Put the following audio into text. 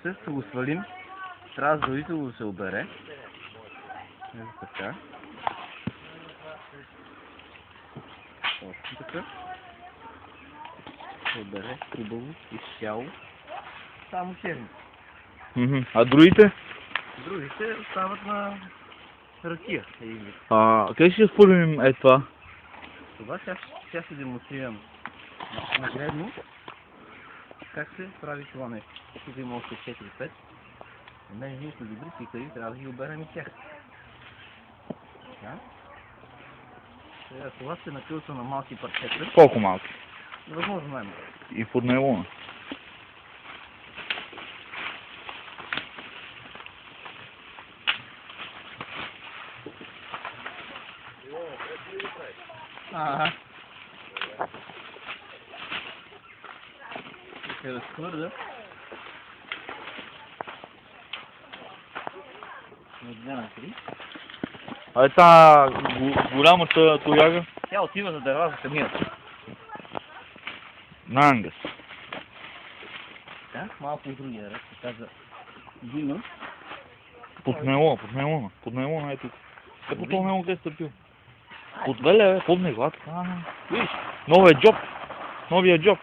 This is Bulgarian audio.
Също го свалим. Трябва задължително да се обере. Ето така. Точно така. Се обере хубаво, изцяло. Само черни. А другите? Другите остават на ракия. Къде ще спорим това? Това сега ще демонстрирам нагледно как се прави това нещо. Тук има още 4-5. Ние сме добри пикари, трябва да ги оберем и тях. Така. Сега това се накълца на малки парчета. Колко малки? Възможно най-малко. И под него? Ага. Ще разтвърда. На 2 на 3. А тази голямата тояга? Тя отива за дърва за камината. На Ангас. Да? Малко от другия ред, така за Дима. Под него, ето тук. Ето под него къде стъпил. Под веле, под него, така. Виж! Новия джоб.